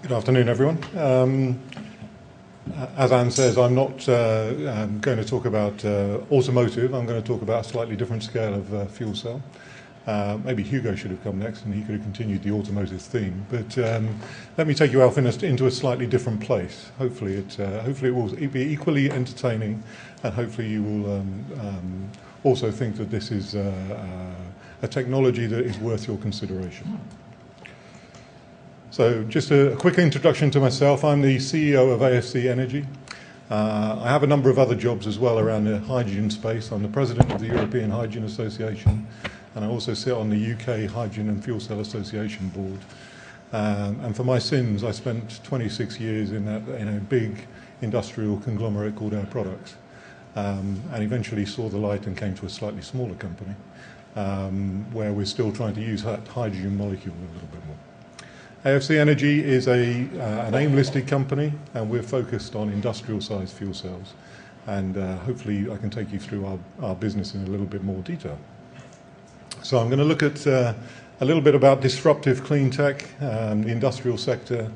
Good afternoon, everyone. As Anne says, I'm not going to talk about automotive. I'm going to talk about a slightly different scale of fuel cell. Maybe Hugo should have come next and he could have continued the automotive theme. But let me take you, Alf, into a slightly different place. Hopefully it will be equally entertaining, and hopefully you will also think that this is a technology that is worth your consideration. So just a quick introduction to myself. I'm the CEO of AFC Energy. I have a number of other jobs as well around the hydrogen space. I'm the president of the European Hydrogen Association, and I also sit on the UK Hydrogen and Fuel Cell Association board. And for my sins, I spent 26 years in a big industrial conglomerate called Air Products, and eventually saw the light and came to a slightly smaller company, where we're still trying to use that hydrogen molecule a little bit more. AFC Energy is an AIM-listed company, and we're focused on industrial-sized fuel cells. And hopefully I can take you through our business in a little bit more detail. So I'm going to look at a little bit about disruptive clean tech, the industrial sector.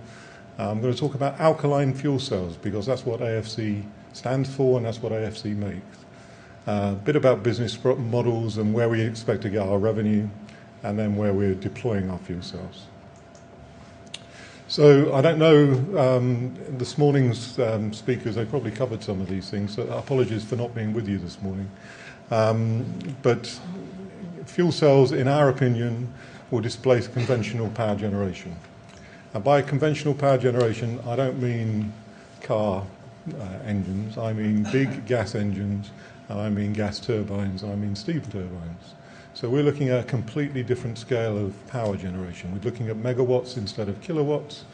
I'm going to talk about alkaline fuel cells, because that's what AFC stands for and that's what AFC makes. A bit about business models and where we expect to get our revenue, and then where we're deploying our fuel cells. So I don't know, this morning's speakers, they probably covered some of these things, so apologies for not being with you this morning. But fuel cells, in our opinion, will displace conventional power generation. And by conventional power generation, I don't mean car engines, I mean big gas engines, and I mean gas turbines, and I mean steam turbines. So we're looking at a completely different scale of power generation. We're looking at megawatts instead of kilowatts,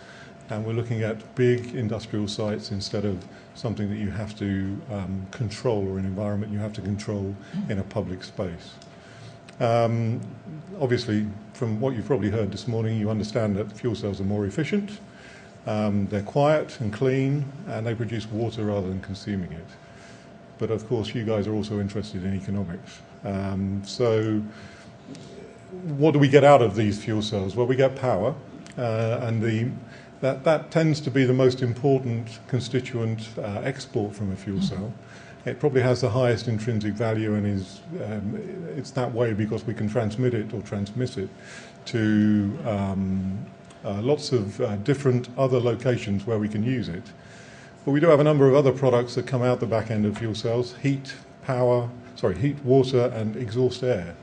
and we're looking at big industrial sites instead of something that you have to control, or an environment you have to control in a public space. Obviously, from what you've probably heard this morning, you understand that fuel cells are more efficient, they're quiet and clean, and they produce water rather than consuming it. But of course, you guys are also interested in economics. So what do we get out of these fuel cells? Well, we get power, and that tends to be the most important constituent export from a fuel cell. It probably has the highest intrinsic value, and it's that way because we can transmit it or transmiss it to lots of different other locations where we can use it. But we do have a number of other products that come out the back end of fuel cells: heat, water, and exhaust air.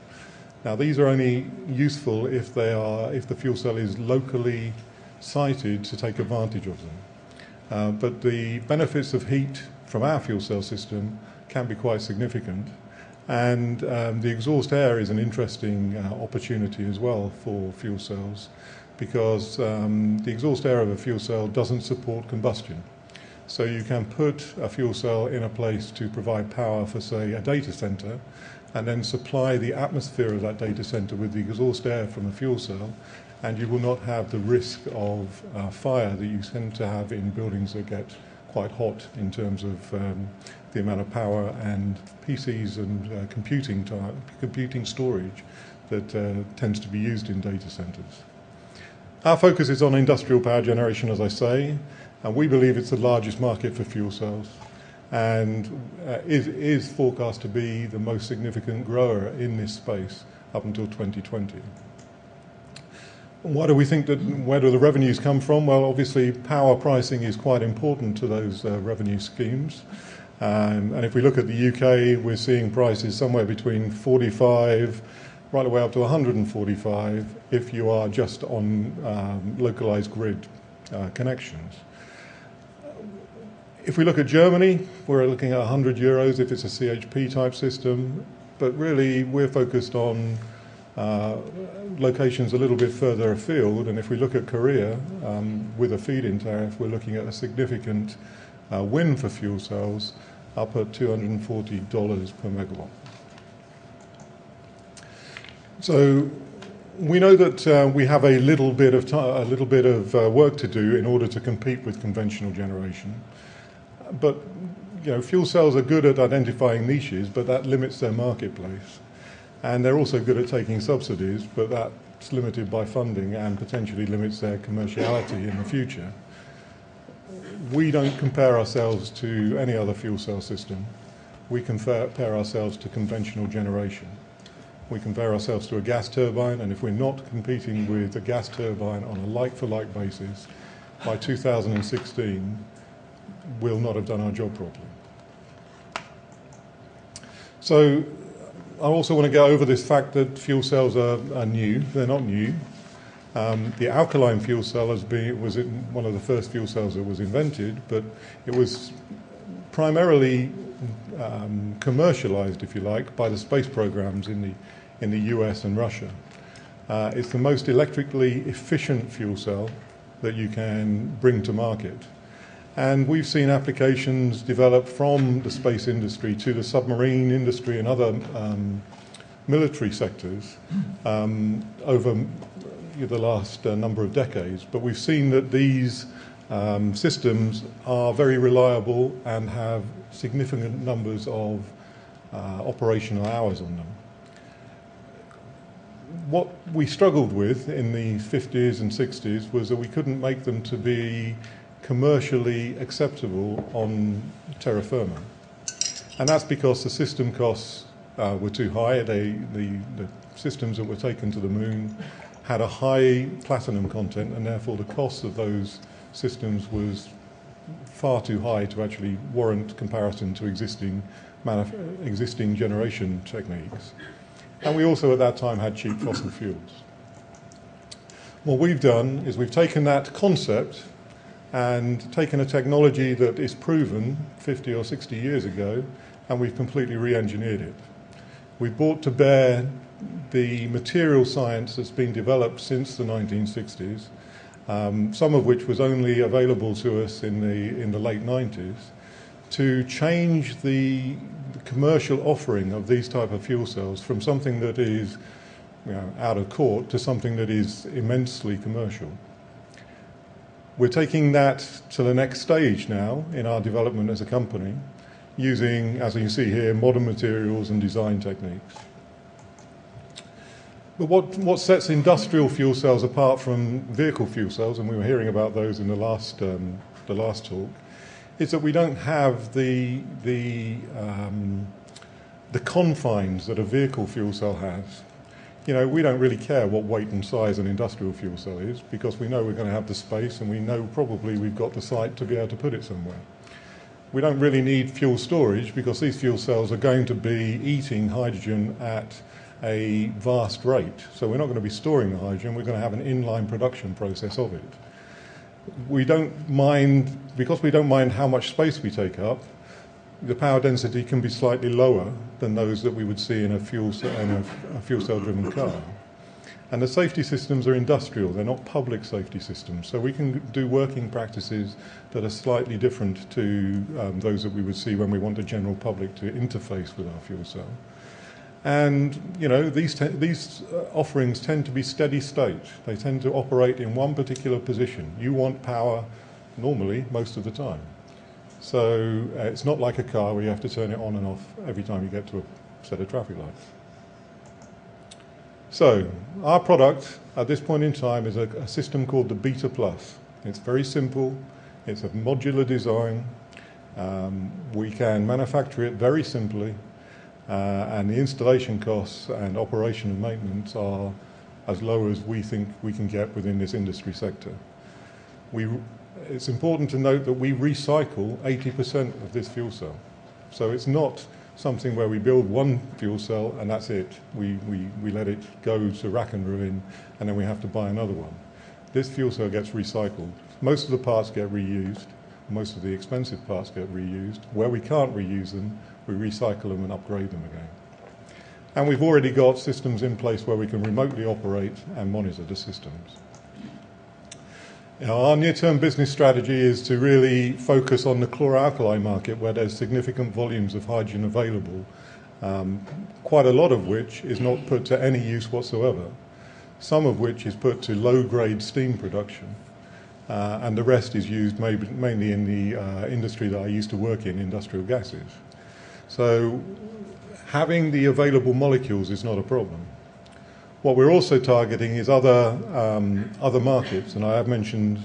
Now, these are only useful if the fuel cell is locally sited to take advantage of them. But the benefits of heat from our fuel cell system can be quite significant, and the exhaust air is an interesting opportunity as well for fuel cells, because the exhaust air of a fuel cell doesn't support combustion. So you can put a fuel cell in a place to provide power for, say, a data center, and then supply the atmosphere of that data center with the exhaust air from the fuel cell, and you will not have the risk of fire that you tend to have in buildings that get quite hot in terms of the amount of power and PCs and computing storage that tends to be used in data centers. Our focus is on industrial power generation, as I say, and we believe it's the largest market for fuel cells, and is forecast to be the most significant grower in this space up until 2020. Why do we think that? Where do the revenues come from? Well, obviously, power pricing is quite important to those revenue schemes. And if we look at the UK, we're seeing prices somewhere between 45 right the way up to 145 if you are just on localized grid connections. If we look at Germany, we're looking at €100 if it's a CHP type system, but really we're focused on locations a little bit further afield, and if we look at Korea with a feed-in tariff, we're looking at a significant win for fuel cells up at $240 per megawatt. So we know that we have a little bit of work to do in order to compete with conventional generation. But fuel cells are good at identifying niches, but that limits their marketplace. And they're also good at taking subsidies, but that it's limited by funding and potentially limits their commerciality in the future. We don't compare ourselves to any other fuel cell system. We compare ourselves to conventional generation. We compare ourselves to a gas turbine, and if we're not competing with a gas turbine on a like-for-like basis, by 2016, we'll not have done our job properly. So I also want to go over this fact that fuel cells are new. They're not new. The alkaline fuel cell was one of the first fuel cells that was invented, but it was primarily commercialized, if you like, by the space programs in the US and Russia. It's the most electrically efficient fuel cell that you can bring to market. And we've seen applications develop from the space industry to the submarine industry and other military sectors over the last number of decades. But we've seen that these systems are very reliable and have significant numbers of operational hours on them. What we struggled with in the 50s and 60s was that we couldn't make them to be commercially acceptable on terra firma. And that's because the system costs were too high. The systems that were taken to the moon had a high platinum content, and therefore the cost of those systems was far too high to actually warrant comparison to existing generation techniques. And we also at that time had cheap fossil fuels. What we've done is we've taken that concept and taken a technology that is proven 50 or 60 years ago, and we've completely re-engineered it. We've brought to bear the material science that's been developed since the 1960s, some of which was only available to us in the late 90s, to change the commercial offering of these type of fuel cells from something that is out of court to something that is immensely commercial. We're taking that to the next stage now in our development as a company, using, as you can see here, modern materials and design techniques. But what sets industrial fuel cells apart from vehicle fuel cells, and we were hearing about those in the last talk, is that we don't have the confines that a vehicle fuel cell has. We don't really care what weight and size an industrial fuel cell is, because we know we're going to have the space, and we know probably we've got the site to be able to put it somewhere. We don't really need fuel storage, because these fuel cells are going to be eating hydrogen at a vast rate. So we're not going to be storing the hydrogen, we're going to have an inline production process of it. We don't mind, because we don't mind how much space we take up, the power density can be slightly lower than those that we would see in a fuel cell driven car. And the safety systems are industrial, they're not public safety systems. So we can do working practices that are slightly different to those that we would see when we want the general public to interface with our fuel cell. And these offerings tend to be steady state. They tend to operate in one particular position. You want power normally most of the time. So it's not like a car where you have to turn it on and off every time you get to a set of traffic lights. So our product at this point in time is a system called the Beta Plus. It's very simple. It's a modular design. We can manufacture it very simply. And the installation costs and operation and maintenance are as low as we think we can get within this industry sector. It's important to note that we recycle 80% of this fuel cell. So it's not something where we build one fuel cell and that's it. We let it go to rack and ruin, and then we have to buy another one. This fuel cell gets recycled. Most of the parts get reused. Most of the expensive parts get reused. Where we can't reuse them, we recycle them and upgrade them again. And we've already got systems in place where we can remotely operate and monitor the systems. Our near-term business strategy is to really focus on the chlor-alkali market, where there's significant volumes of hydrogen available, quite a lot of which is not put to any use whatsoever, some of which is put to low-grade steam production, and the rest is used mainly in the industry that I used to work in, industrial gases. So having the available molecules is not a problem. What we're also targeting is other markets, and I have mentioned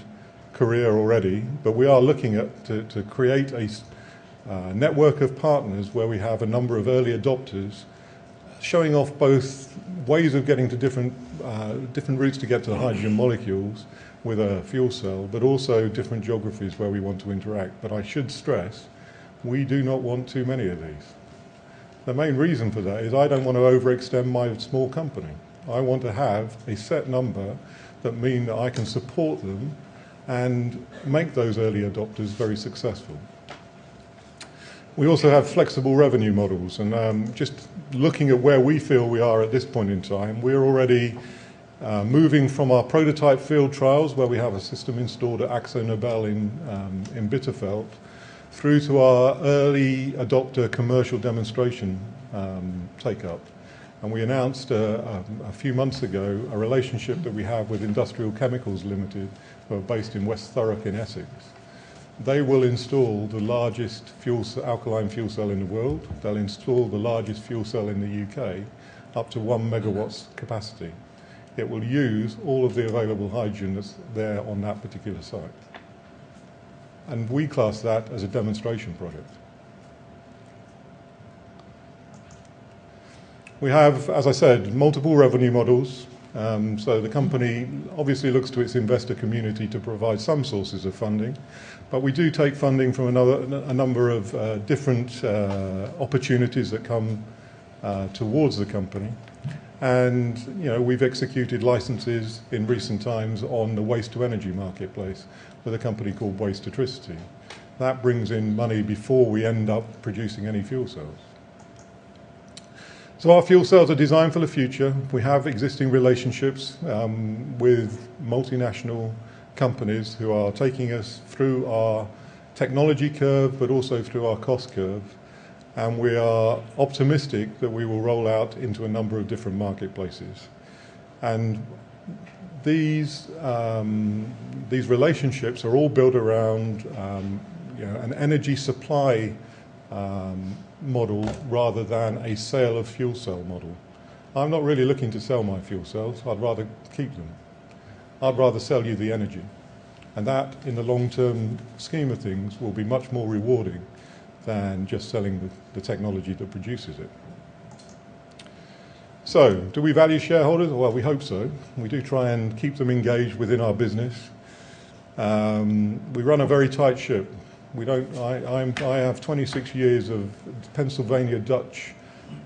Korea already, but we are looking at to create a network of partners where we have a number of early adopters showing off both ways of getting to different routes to get to the hydrogen molecules with a fuel cell, but also different geographies where we want to interact. But I should stress, we do not want too many of these. The main reason for that is I don't want to overextend my small company. I want to have a set number that mean that I can support them and make those early adopters very successful. We also have flexible revenue models, and just looking at where we feel we are at this point in time, we're already moving from our prototype field trials, where we have a system installed at Akzo Nobel in Bitterfeld, through to our early adopter commercial demonstration take-up. And we announced a few months ago a relationship that we have with Industrial Chemicals Limited, who are based in West Thurrock in Essex. They will install the largest alkaline fuel cell in the world. They'll install the largest fuel cell in the UK, up to 1 megawatts capacity. It will use all of the available hydrogen that's there on that particular site. And we class that as a demonstration project. We have, as I said, multiple revenue models. So the company obviously looks to its investor community to provide some sources of funding, but we do take funding from a number of different opportunities that come towards the company. And we've executed licenses in recent times on the waste-to-energy marketplace with a company called Waste-Tricity. That brings in money before we end up producing any fuel cells. So our fuel cells are designed for the future. We have existing relationships with multinational companies who are taking us through our technology curve, but also through our cost curve. And we are optimistic that we will roll out into a number of different marketplaces. And these relationships are all built around an energy supply model rather than a sale of fuel cell model. I'm not really looking to sell my fuel cells. I'd rather keep them. I'd rather sell you the energy. And that, in the long-term scheme of things, will be much more rewarding than just selling the technology that produces it. So, do we value shareholders? Well, we hope so. We do try and keep them engaged within our business. We run a very tight ship. I have 26 years of Pennsylvania Dutch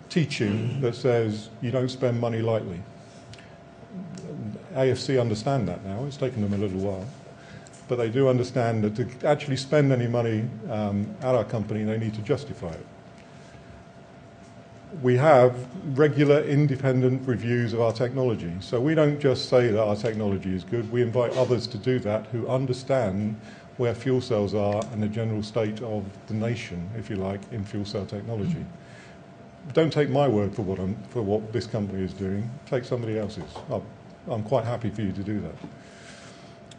teaching that says you don't spend money lightly. AFC understand that now. It's taken them a little while. But they do understand that to actually spend any money at our company, they need to justify it. We have regular independent reviews of our technology. So we don't just say that our technology is good. We invite others to do that who understand where fuel cells are and the general state of the nation, if you like, in fuel cell technology. Don't take my word for what this company is doing. Take somebody else's. I'm quite happy for you to do that.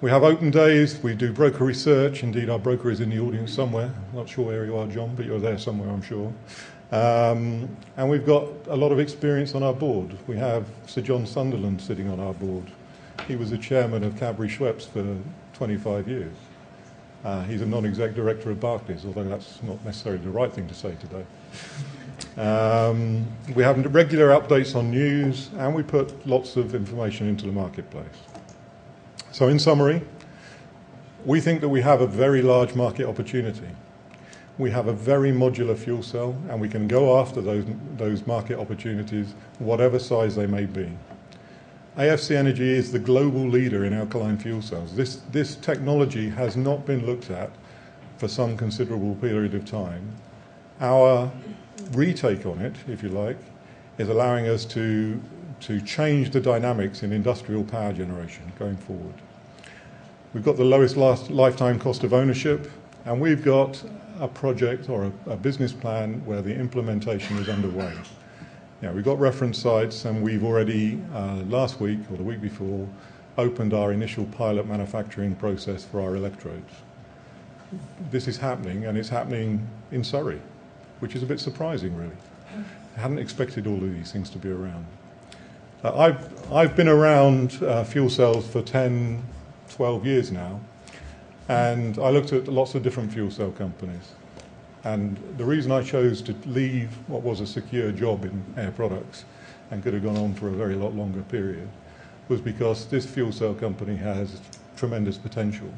We have open days. We do broker research. Indeed, our broker is in the audience somewhere. I'm not sure where you are, John, but you're there somewhere, I'm sure. And we've got a lot of experience on our board. We have Sir John Sunderland sitting on our board. He was the chairman of Cadbury Schweppes for 25 years. He's a non-exec director of Barclays, although that's not necessarily the right thing to say today. We have regular updates on news, and we put lots of information into the marketplace. So in summary, we think that we have a very large market opportunity. We have a very modular fuel cell, and we can go after those market opportunities, whatever size they may be. AFC Energy is the global leader in alkaline fuel cells. This technology has not been looked at for some considerable period of time. Our retake on it, if you like, is allowing us to change the dynamics in industrial power generation going forward. We've got the lowest lifetime cost of ownership, and we've got a project or a business plan where the implementation is underway. We've got reference sites, and we've already, last week or the week before, opened our initial pilot manufacturing process for our electrodes. This is happening, and it's happening in Surrey, which is a bit surprising, really. I hadn't expected all of these things to be around. I've been around fuel cells for 10, 12 years now, and I looked at lots of different fuel cell companies. And the reason I chose to leave what was a secure job in Air Products and could have gone on for a very lot longer period was because this fuel cell company has tremendous potential.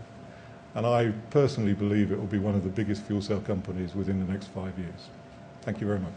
And I personally believe it will be one of the biggest fuel cell companies within the next 5 years. Thank you very much.